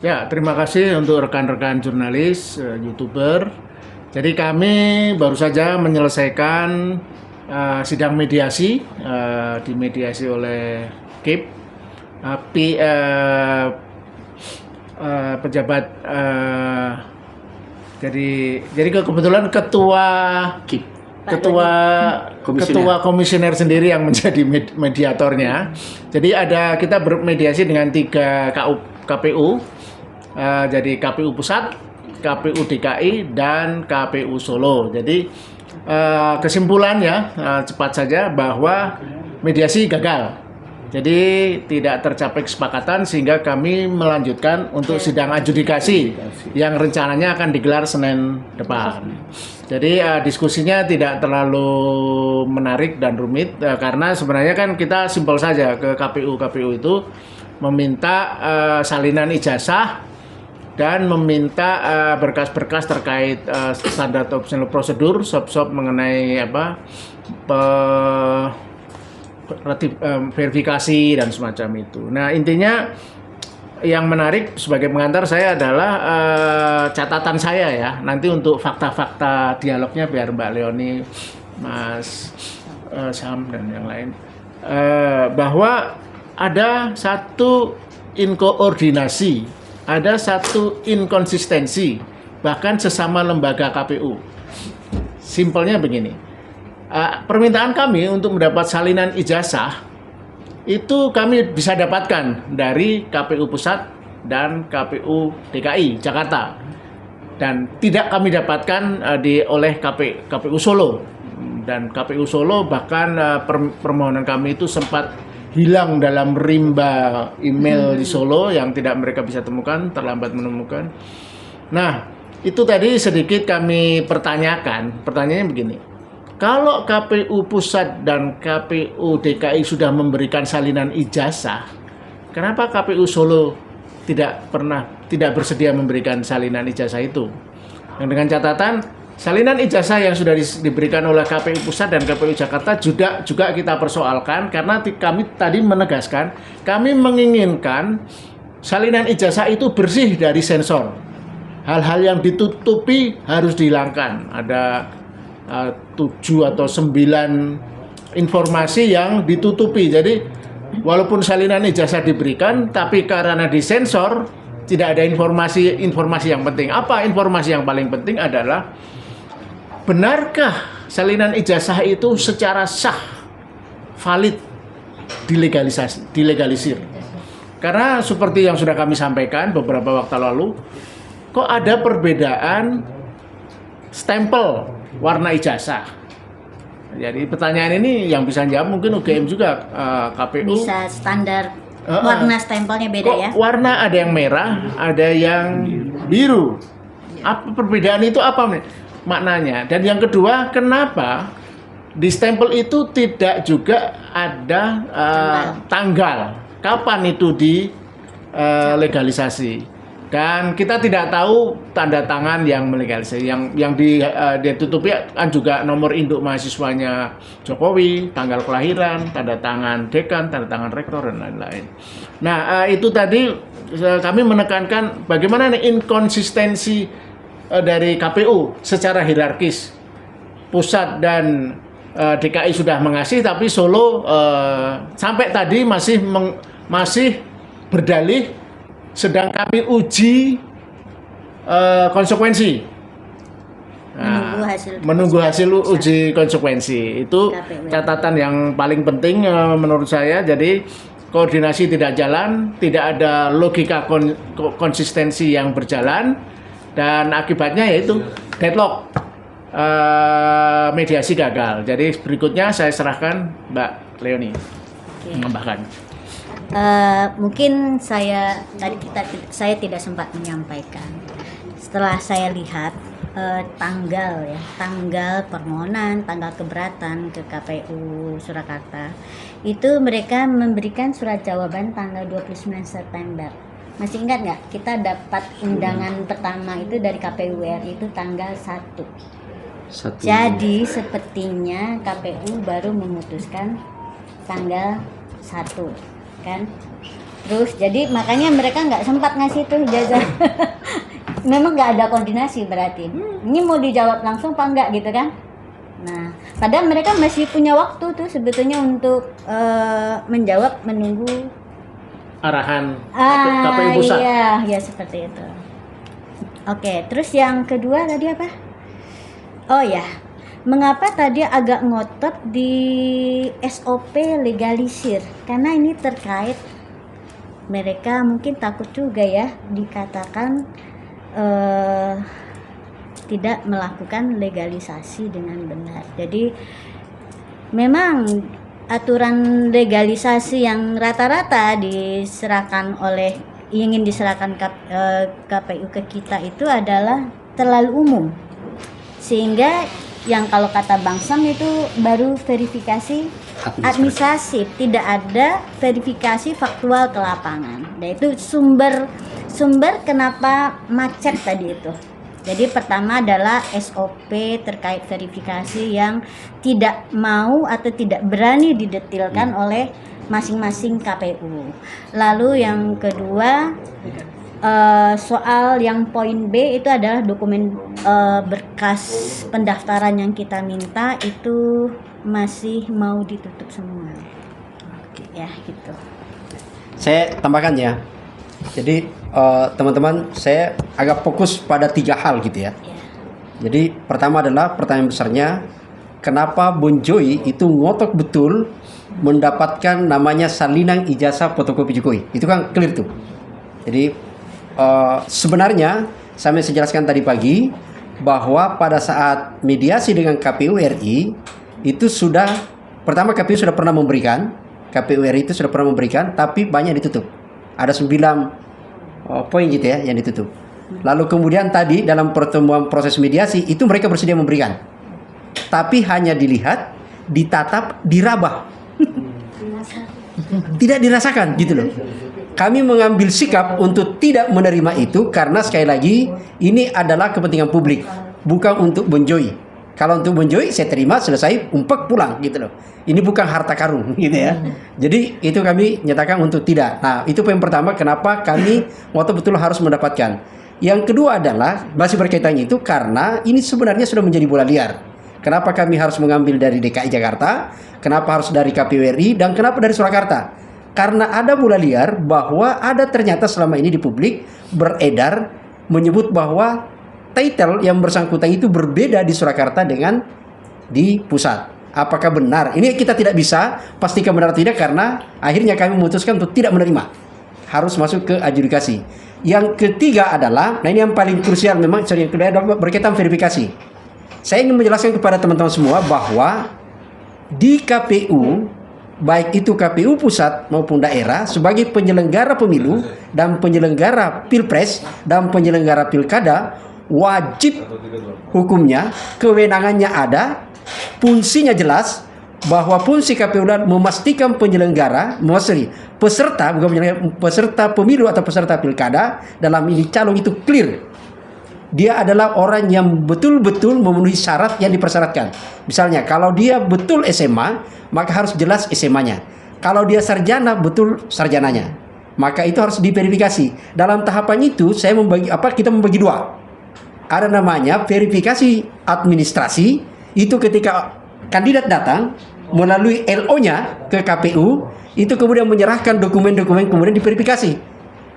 Ya, terima kasih untuk rekan-rekan jurnalis, YouTuber. Jadi kami baru saja menyelesaikan sidang mediasi, dimediasi oleh KIP, pejabat. Jadi kebetulan ketua KIP, ketua komisioner sendiri yang menjadi mediatornya. Jadi kita bermediasi dengan 3 KPU. Jadi KPU Pusat, KPU DKI, dan KPU Solo. Jadi kesimpulannya cepat saja bahwa mediasi gagal. Jadi tidak tercapai kesepakatan sehingga kami melanjutkan untuk sidang adjudikasi yang rencananya akan digelar Senin depan. Jadi diskusinya tidak terlalu menarik dan rumit karena sebenarnya kan kita simpel saja ke KPU itu meminta salinan ijazah dan meminta berkas-berkas terkait standar operasional prosedur, sop mengenai verifikasi dan semacam itu. Nah, intinya yang menarik sebagai pengantar saya adalah catatan saya ya. Nanti untuk fakta-fakta dialognya biar Mbak Leoni, Mas Sam dan yang lain, bahwa ada satu inkoordinasi, ada satu inkonsistensi, bahkan sesama lembaga KPU. Simpelnya begini, permintaan kami untuk mendapat salinan ijazah itu kami bisa dapatkan dari KPU Pusat dan KPU DKI Jakarta, dan tidak kami dapatkan oleh KPU Solo. Dan KPU Solo bahkan permohonan kami itu sempat hilang dalam rimba email di Solo yang tidak mereka bisa temukan, terlambat menemukan. Nah, itu tadi sedikit kami pertanyakan. Pertanyaannya begini, kalau KPU Pusat dan KPU DKI sudah memberikan salinan ijazah, kenapa KPU Solo tidak bersedia memberikan salinan ijazah itu? Yang dengan catatan, salinan ijazah yang sudah diberikan oleh KPU Pusat dan KPU Jakarta juga kita persoalkan karena kami tadi menegaskan kami menginginkan salinan ijazah itu bersih dari sensor. Hal-hal yang ditutupi harus dihilangkan. Ada 7 atau 9 informasi yang ditutupi. Jadi walaupun salinan ijazah diberikan, tapi karena disensor tidak ada informasi yang penting. Apa informasi yang paling penting adalah benarkah salinan ijazah itu secara sah, valid, dilegalisir? Karena seperti yang sudah kami sampaikan beberapa waktu lalu, kok ada perbedaan stempel warna ijazah. Jadi pertanyaan ini yang bisa jawab mungkin UGM juga, KPU. Bisa standar warna stempelnya beda ya? Warna ada yang merah, ada yang biru. Apa perbedaan itu apa maknanya? Dan yang kedua, kenapa di stempel itu tidak juga ada tanggal kapan itu legalisasi? Dan kita tidak tahu tanda tangan yang melegalisasi. Yang ditutupi kan juga nomor induk mahasiswanya Jokowi, tanggal kelahiran, tanda tangan dekan, tanda tangan rektor, dan lain-lain. Nah, itu tadi kami menekankan bagaimana inkonsistensi dari KPU secara hierarkis. Pusat dan DKI sudah mengasih, tapi Solo sampai tadi masih berdalih sedang kami uji konsekuensi. Menunggu hasil uji konsekuensi. Itu catatan yang paling penting menurut saya. Jadi koordinasi tidak jalan, tidak ada logika konsistensi yang berjalan, dan akibatnya yaitu deadlock, mediasi gagal. Jadi berikutnya saya serahkan Mbak Leoni menambahkan. Mungkin saya tidak sempat menyampaikan. Setelah saya lihat tanggal permohonan, tanggal keberatan ke KPU Surakarta, itu mereka memberikan surat jawaban tanggal 29 September. Masih ingat nggak? Kita dapat undangan pertama itu dari KPU RI itu tanggal 1. Jadi sepertinya KPU baru memutuskan tanggal 1. Kan Terus jadi makanya mereka nggak sempat ngasih tuh ijazah. Memang nggak ada koordinasi berarti. Ini mau dijawab langsung apa enggak gitu kan? Nah, padahal mereka masih punya waktu tuh sebetulnya untuk menjawab, menunggu Arahan KPU pusat. Iya, ya seperti itu. Oke, terus yang kedua tadi apa? Oh ya, mengapa tadi agak ngotot di SOP legalisir? Karena ini terkait mereka mungkin takut juga ya dikatakan tidak melakukan legalisasi dengan benar. Jadi memang aturan legalisasi yang rata-rata ingin diserahkan KPU ke kita itu adalah terlalu umum, sehingga yang kalau kata Bang Sam itu baru verifikasi administratif, tidak ada verifikasi faktual ke lapangan. Nah itu sumber kenapa macet tadi itu. Jadi pertama adalah SOP terkait verifikasi yang tidak mau atau tidak berani didetilkan oleh masing-masing KPU. Lalu yang kedua soal yang poin B itu adalah dokumen berkas pendaftaran yang kita minta itu masih mau ditutup semua. Oke, ya gitu. Saya tambahkan ya. Jadi teman-teman, saya agak fokus pada 3 hal gitu ya. Jadi pertama adalah pertanyaan besarnya, kenapa Bun Joy itu ngotot betul mendapatkan namanya salinan ijazah fotokopi Jokowi? Itu kan clear tuh. Jadi sebenarnya saya jelaskan tadi pagi bahwa pada saat mediasi dengan KPU RI itu sudah pertama KPU sudah pernah memberikan, KPU RI itu sudah pernah memberikan, tapi banyak ditutup. Ada 9 poin gitu ya yang ditutup. Lalu kemudian tadi dalam pertemuan proses mediasi itu mereka bersedia memberikan, tapi hanya dilihat, ditatap, diraba, tidak dirasakan gitu loh. Kami mengambil sikap untuk tidak menerima itu karena sekali lagi ini adalah kepentingan publik, bukan untuk Bun Joy. Kalau untuk Bun Joy saya terima, selesai, umpek pulang gitu loh. Ini bukan harta karun gitu ya. Jadi itu kami nyatakan untuk tidak. Nah itu poin pertama kenapa kami waktu betul harus mendapatkan. Yang kedua adalah masih berkaitan itu karena ini sebenarnya sudah menjadi bola liar. Kenapa kami harus mengambil dari DKI Jakarta, kenapa harus dari KPU RI, dan kenapa dari Surakarta? Karena ada bola liar bahwa ada ternyata selama ini di publik beredar menyebut bahwa title yang bersangkutan itu berbeda di Surakarta dengan di pusat. Apakah benar? Ini kita tidak bisa pastikan benar atau tidak karena akhirnya kami memutuskan untuk tidak menerima. Harus masuk ke adjudikasi. Yang ketiga adalah, nah ini yang paling krusial memang, yang kedua adalah berkaitan verifikasi. Saya ingin menjelaskan kepada teman-teman semua bahwa di KPU, baik itu KPU pusat maupun daerah, sebagai penyelenggara pemilu dan penyelenggara pilpres dan penyelenggara pilkada, wajib hukumnya, kewenangannya ada, fungsinya jelas, bahwa fungsi KPU adalah memastikan penyelenggara, peserta, bukan penyelenggara, peserta pemilu atau peserta pilkada, dalam ini calon itu clear. Dia adalah orang yang betul-betul memenuhi syarat yang dipersyaratkan. Misalnya, kalau dia betul SMA, maka harus jelas SMA-nya. Kalau dia sarjana, betul sarjananya. Maka itu harus diverifikasi. Dalam tahapan itu, kita membagi 2. Ada namanya verifikasi administrasi. Itu ketika kandidat datang melalui LO-nya ke KPU, itu kemudian menyerahkan dokumen-dokumen kemudian diverifikasi.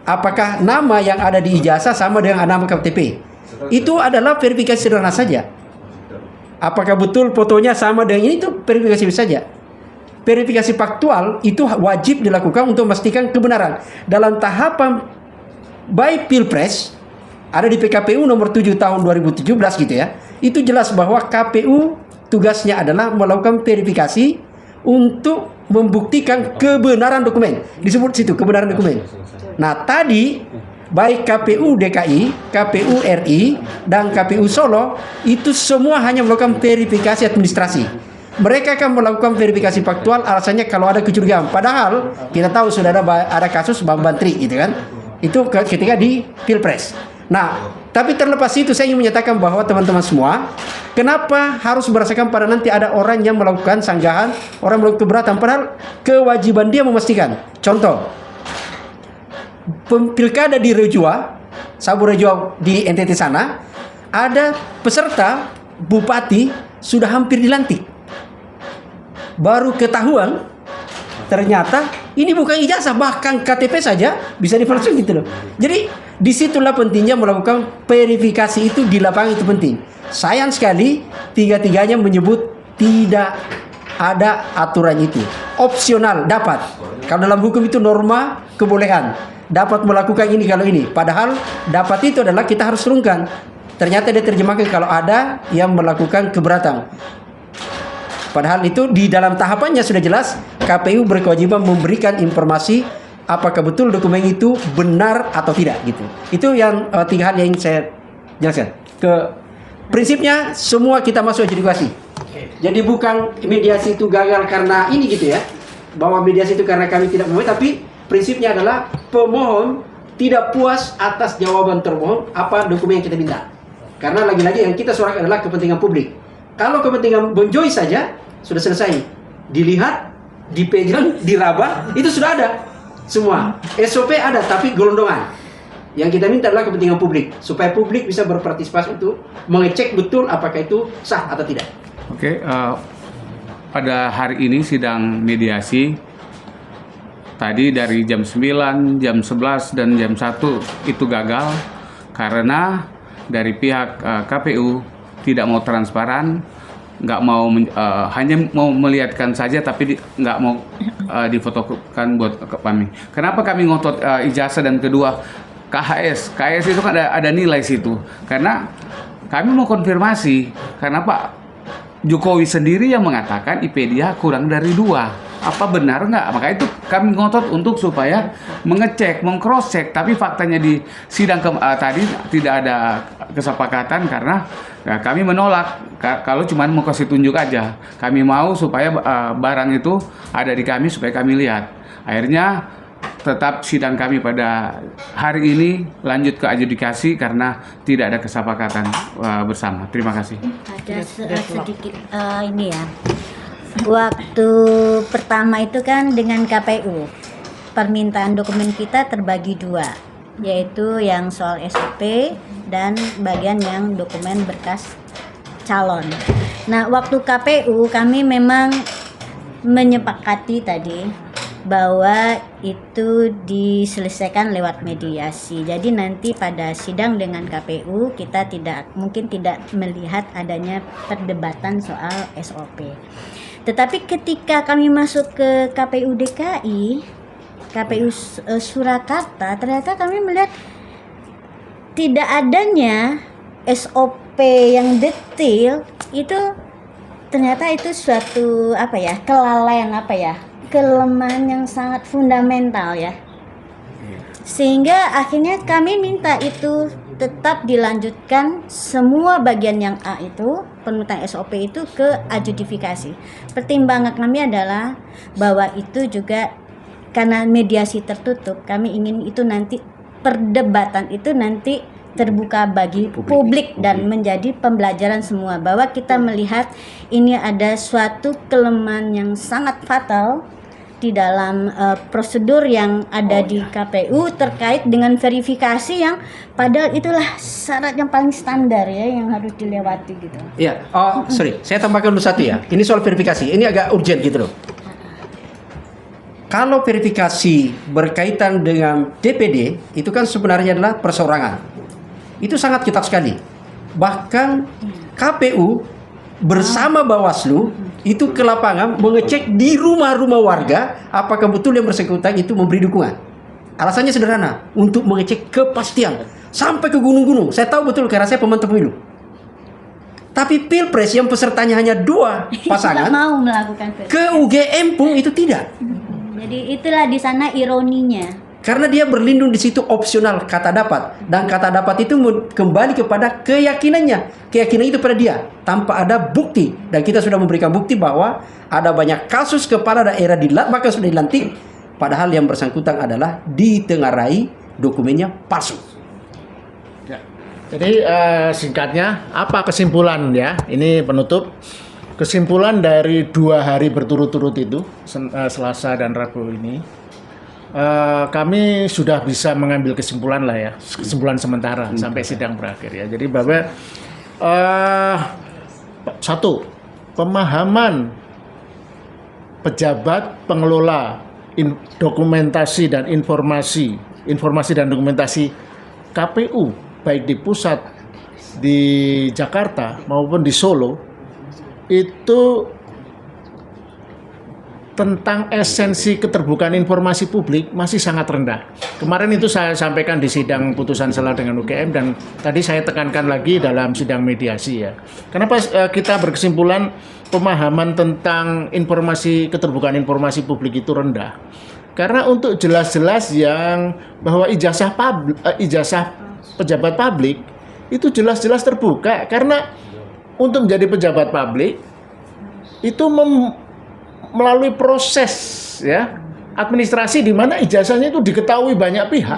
Apakah nama yang ada di ijazah sama dengan nama KTP? Itu adalah verifikasi sederhana saja. Apakah betul fotonya sama dengan ini? Itu verifikasi saja. Verifikasi faktual itu wajib dilakukan untuk memastikan kebenaran. Dalam tahapan baik pilpres, ada di PKPU nomor 7 tahun 2017 gitu ya. Itu jelas bahwa KPU tugasnya adalah melakukan verifikasi untuk membuktikan kebenaran dokumen. Disebut situ kebenaran dokumen. Nah tadi baik KPU DKI, KPU RI, dan KPU Solo itu semua hanya melakukan verifikasi administrasi. Mereka akan melakukan verifikasi faktual alasannya kalau ada kecurigaan. Padahal kita tahu sudah ada kasus Bang Bantri gitu kan. Itu ketika di Pilpres. Nah, tapi terlepas itu saya ingin menyatakan bahwa teman-teman semua, kenapa harus berdasarkan pada nanti ada orang yang melakukan sanggahan, orang melakukan keberatan, padahal kewajiban dia memastikan. Contoh, pilkada di Rejua, Sabu Rejua di NTT sana, ada peserta bupati sudah hampir dilantik. Baru ketahuan ternyata ini bukan ijazah, bahkan KTP saja bisa dipalsukan gitu loh. Jadi disitulah pentingnya melakukan verifikasi itu di lapangan, itu penting. Sayang sekali tiga-tiganya menyebut tidak ada aturan itu. Opsional dapat. Kalau dalam hukum itu norma kebolehan. Dapat melakukan ini kalau ini. Padahal dapat itu adalah kita harus turunkan. Ternyata dia terjemahkan kalau ada yang melakukan keberatan. Padahal itu di dalam tahapannya sudah jelas, KPU berkewajiban memberikan informasi apakah betul dokumen itu benar atau tidak gitu. Itu yang tiga hal yang saya jelaskan. Prinsipnya semua kita masuk edukasi. Jadi bukan mediasi itu gagal karena ini gitu ya. Bahwa mediasi itu karena kami tidak mau, tapi prinsipnya adalah pemohon tidak puas atas jawaban termohon apa dokumen yang kita minta. Karena lagi-lagi yang kita suarakan adalah kepentingan publik. Kalau kepentingan Bonjoy saja sudah selesai, dilihat, dipegang, diraba, itu sudah ada semua. SOP ada, tapi gelondongan. Yang kita minta adalah kepentingan publik, supaya publik bisa berpartisipasi untuk mengecek betul apakah itu sah atau tidak. Oke, pada hari ini sidang mediasi tadi dari jam 9, jam 11, dan jam 1 itu gagal karena dari pihak KPU tidak mau transparan, nggak mau hanya mau melihatkan saja tapi nggak mau difotokan buat kami. Kenapa kami ngotot ijazah dan kedua KHS itu kan ada nilai situ, karena kami mau konfirmasi karena Pak Jokowi sendiri yang mengatakan IP dia kurang dari 2. Apa benar nggak? Maka itu kami ngotot untuk supaya mengecek, mengcross check. Tapi faktanya di sidang tadi tidak ada kesepakatan karena ya, kami menolak kalau cuma mau kasih tunjuk aja. Kami mau supaya barang itu ada di kami supaya kami lihat. Akhirnya tetap sidang kami pada hari ini lanjut ke adjudikasi karena tidak ada kesepakatan bersama. Terima kasih. Ada sedikit ini ya. Waktu pertama itu kan dengan KPU, permintaan dokumen kita terbagi 2, yaitu yang soal SOP dan bagian yang dokumen berkas calon. Nah, waktu KPU kami memang menyepakati tadi bahwa itu diselesaikan lewat mediasi. Jadi nanti pada sidang dengan KPU kita mungkin tidak melihat adanya perdebatan soal SOP. Tetapi ketika kami masuk ke KPU DKI, KPU Surakarta, ternyata kami melihat tidak adanya SOP yang detail. Itu ternyata itu suatu kelalaian kelemahan yang sangat fundamental ya. Sehingga akhirnya kami minta itu tetap dilanjutkan semua bagian yang A itu, permintaan SOP itu ke adjudifikasi. Pertimbangan kami adalah bahwa itu juga karena mediasi tertutup, kami ingin itu nanti perdebatan itu nanti terbuka bagi publik dan menjadi pembelajaran semua, bahwa kita melihat ini ada suatu kelemahan yang sangat fatal di dalam prosedur yang ada di KPU terkait dengan verifikasi yang padahal itulah syarat yang paling standar ya yang harus dilewati gitu. Iya, saya tambahkan dulu satu ya. Ini soal verifikasi, ini agak urgent gitu loh. Kalau verifikasi berkaitan dengan DPD itu kan sebenarnya adalah perseorangan. Itu sangat ketat sekali. Bahkan KPU bersama Bawaslu itu ke lapangan mengecek di rumah-rumah warga apakah betul yang bersangkutan itu memberi dukungan. Alasannya sederhana, untuk mengecek kepastian sampai ke gunung-gunung. Saya tahu betul karena saya pemantau pemilu. Tapi Pilpres yang pesertanya hanya 2 pasangan tidak mau melakukan ke UGM pun itu tidak. Jadi itulah di sana ironinya. Karena dia berlindung di situ opsional kata dapat, dan kata dapat itu kembali kepada keyakinannya. Keyakinan itu pada dia tanpa ada bukti, dan kita sudah memberikan bukti bahwa ada banyak kasus kepala daerah bahkan sudah dilantik, padahal yang bersangkutan adalah ditengarai dokumennya palsu. Ya. Jadi singkatnya apa kesimpulan ya? Ini penutup. Kesimpulan dari 2 hari berturut-turut itu Selasa dan Rabu ini, kami sudah bisa mengambil kesimpulan lah ya, kesimpulan sementara sampai sidang berakhir ya. Jadi bahwa satu, pemahaman pejabat pengelola dokumentasi dan informasi dan dokumentasi KPU baik di pusat di Jakarta maupun di Solo itu tentang esensi keterbukaan informasi publik masih sangat rendah. Kemarin itu saya sampaikan di sidang putusan sela dengan UGM dan tadi saya tekankan lagi dalam sidang mediasi ya. Kenapa kita berkesimpulan pemahaman tentang keterbukaan informasi publik itu rendah? Karena untuk jelas-jelas yang bahwa ijazah pejabat publik itu jelas-jelas terbuka, karena untuk menjadi pejabat publik itu melalui proses ya administrasi di mana ijazahnya itu diketahui banyak pihak.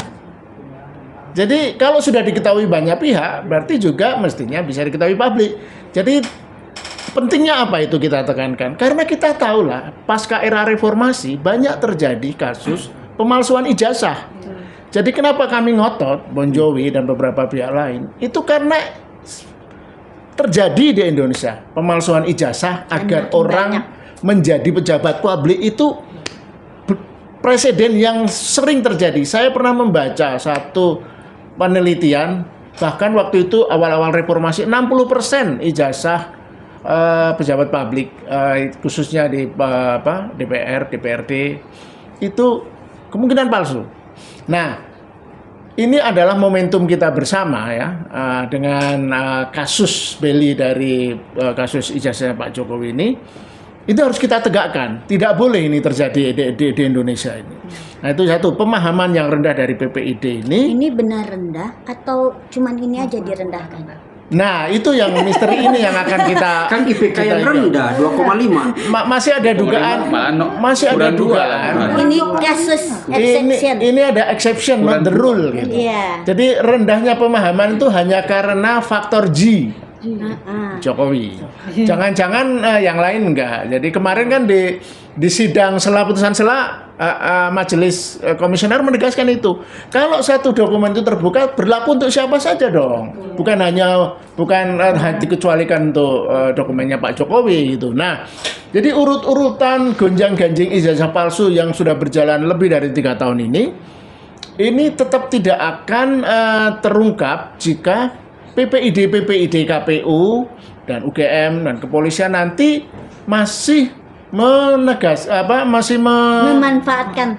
Jadi kalau sudah diketahui banyak pihak berarti juga mestinya bisa diketahui publik. Jadi pentingnya apa itu kita tekankan? Karena kita tahu lah pasca era reformasi banyak terjadi kasus pemalsuan ijazah. Jadi kenapa kami ngotot, Bon Jovi dan beberapa pihak lain, itu karena terjadi di Indonesia pemalsuan ijazah agar orang menjadi pejabat publik itu presiden yang sering terjadi. Saya pernah membaca satu penelitian, bahkan waktu itu awal-awal reformasi 60% ijazah pejabat publik khususnya di DPR, DPRD itu kemungkinan palsu. Nah, ini adalah momentum kita bersama ya dengan kasus beli dari kasus ijazah Pak Jokowi ini. Itu harus kita tegakkan. Tidak boleh ini terjadi di Indonesia ini. Nah, itu satu, pemahaman yang rendah dari PPID ini. Ini benar rendah atau cuman ini aja direndahkan? Nah, itu yang misteri ini yang akan kita Kan IPK yang rendah 2,5. Masih ada dugaan. Masih ada dugaan. Ini kasus exception. Ini ada exception, not the rule gitu. Iya. Jadi rendahnya pemahaman itu hanya karena faktor G. Jokowi. Jangan-jangan yang lain enggak. Jadi kemarin kan di sidang putusan sela majelis komisioner menegaskan itu. Kalau satu dokumen itu terbuka berlaku untuk siapa saja dong. Bukan dikecualikan untuk dokumennya Pak Jokowi gitu. Nah, jadi urut-urutan gonjang-ganjing ijazah palsu yang sudah berjalan lebih dari 3 tahun ini tetap tidak akan terungkap jika PPID KPU dan UGM dan kepolisian nanti masih memanfaatkan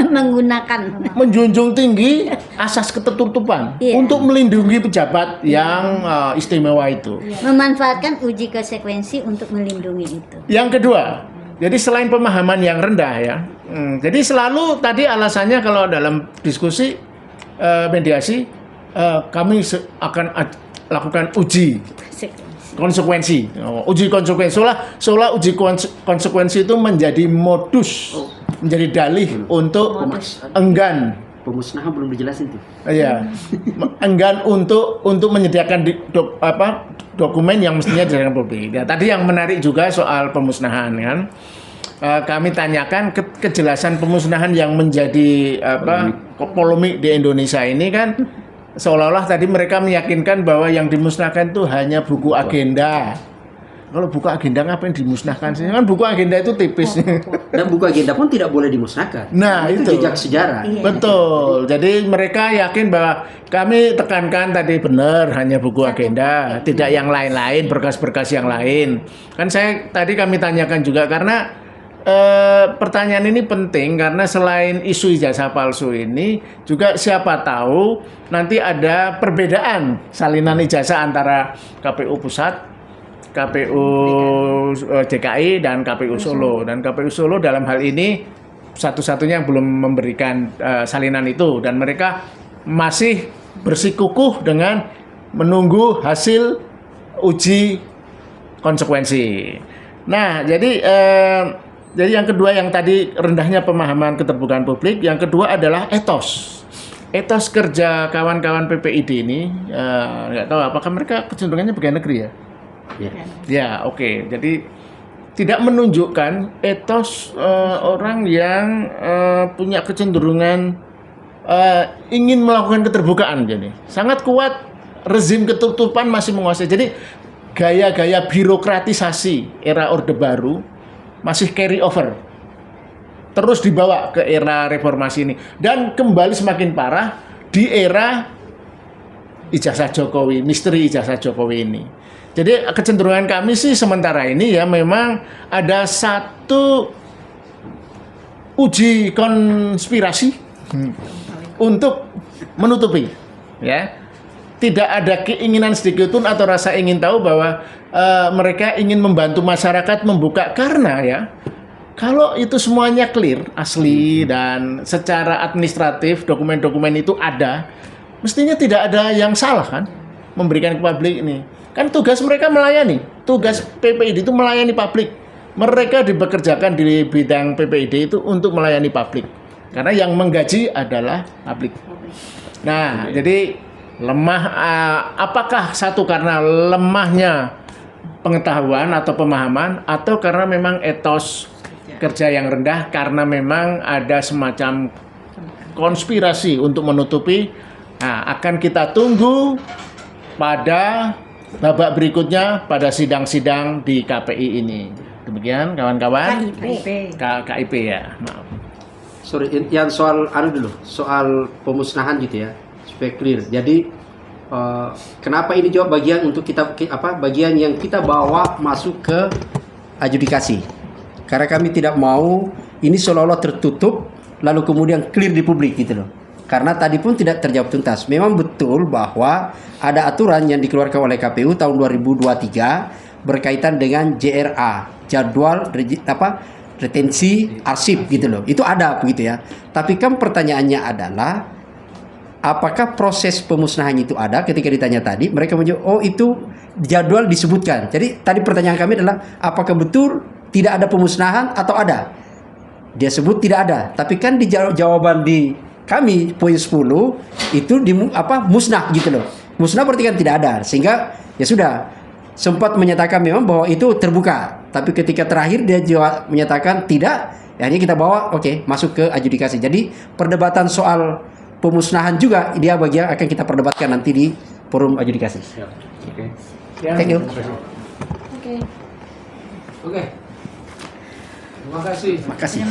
menggunakan menjunjung tinggi asas ketertutupan untuk melindungi pejabat yang istimewa itu. Memanfaatkan uji konsekuensi untuk melindungi itu. Yang kedua, jadi selain pemahaman yang rendah ya, jadi selalu tadi alasannya kalau dalam diskusi mediasi kami akan lakukan uji konsekuensi. Uji konsekuensi seolah uji konsekuensi itu menjadi modus, menjadi dalih untuk enggan. Pemusnahan belum dijelasin tuh. Iya. Enggan untuk menyediakan dokumen yang mestinya disampaikan publik. Ya, tadi yang menarik juga soal pemusnahan kan. Kami tanyakan kejelasan pemusnahan yang menjadi polemik di Indonesia ini kan. Seolah-olah tadi mereka meyakinkan bahwa yang dimusnahkan itu hanya buku agenda. Kalau buku agenda ngapain dimusnahkan sih? Kan buku agenda itu tipis. Dan buku agenda pun tidak boleh dimusnahkan. Nah, itu jejak sejarah. Betul. Jadi mereka yakin bahwa kami tekankan tadi benar hanya buku agenda, tidak yang lain-lain, berkas-berkas yang lain. Kan kami tanyakan juga karena pertanyaan ini penting karena selain isu ijazah palsu ini juga siapa tahu nanti ada perbedaan salinan ijazah antara KPU Pusat, KPU DKI dan KPU Solo. Dan KPU Solo dalam hal ini satu-satunya yang belum memberikan salinan itu dan mereka masih bersikukuh dengan menunggu hasil uji konsekuensi. Nah, jadi yang kedua yang tadi rendahnya pemahaman keterbukaan publik, yang kedua adalah etos kerja kawan-kawan PPID ini. Nggak tahu apakah mereka kecenderungannya pegawai negeri ya? Ya, oke. Jadi tidak menunjukkan etos orang yang punya kecenderungan ingin melakukan keterbukaan. Jadi sangat kuat rezim ketutupan masih menguasai. Jadi gaya-gaya birokratisasi era Orde Baru masih carry over, terus dibawa ke era reformasi ini, dan kembali semakin parah di era ijazah Jokowi, misteri ijazah Jokowi ini. Jadi kecenderungan kami sih sementara ini ya memang ada satu uji konspirasi untuk menutupi, ya. Tidak ada keinginan sedikitpun atau rasa ingin tahu bahwa mereka ingin membantu masyarakat membuka, karena ya kalau itu semuanya clear, asli dan secara administratif dokumen-dokumen itu ada, mestinya tidak ada yang salah kan memberikan ke publik ini. Kan tugas mereka melayani, tugas PPID itu melayani publik. Mereka dibekerjakan di bidang PPID itu untuk melayani publik, karena yang menggaji adalah publik. Nah, jadi lemah, apakah satu karena lemahnya pengetahuan atau pemahaman, atau karena memang etos kerja yang rendah, karena memang ada semacam konspirasi untuk menutupi. Nah, akan kita tunggu pada babak berikutnya pada sidang-sidang di KPI ini. Demikian kawan-kawan. KIP ya, maaf. Sorry, yang soal dulu, soal pemusnahan gitu ya, supaya clear. Jadi kenapa ini juga bagian untuk bagian yang kita bawa masuk ke adjudikasi? Karena kami tidak mau ini seolah-olah tertutup lalu kemudian clear di publik gitu loh. Karena tadi pun tidak terjawab tuntas. Memang betul bahwa ada aturan yang dikeluarkan oleh KPU tahun 2023 berkaitan dengan JRA, jadwal retensi arsip gitu loh. Itu ada begitu ya. Tapi kan pertanyaannya adalah apakah proses pemusnahan itu ada? Ketika ditanya tadi, mereka menjawab, oh itu jadwal disebutkan. Jadi tadi pertanyaan kami adalah, apakah betul tidak ada pemusnahan atau ada? Dia sebut tidak ada. Tapi kan di jawaban di kami poin 10 itu musnah gitu loh. Musnah berarti kan tidak ada. Sehingga ya sudah sempat menyatakan memang bahwa itu terbuka. Tapi ketika terakhir dia menyatakan tidak, ya hanya kita bawa masuk ke adjudikasi. Jadi perdebatan soal pemusnahan juga dia bagian akan kita perdebatkan nanti di forum adjudikasi. Oke. Thank you. Oke. Terima kasih. Makasih.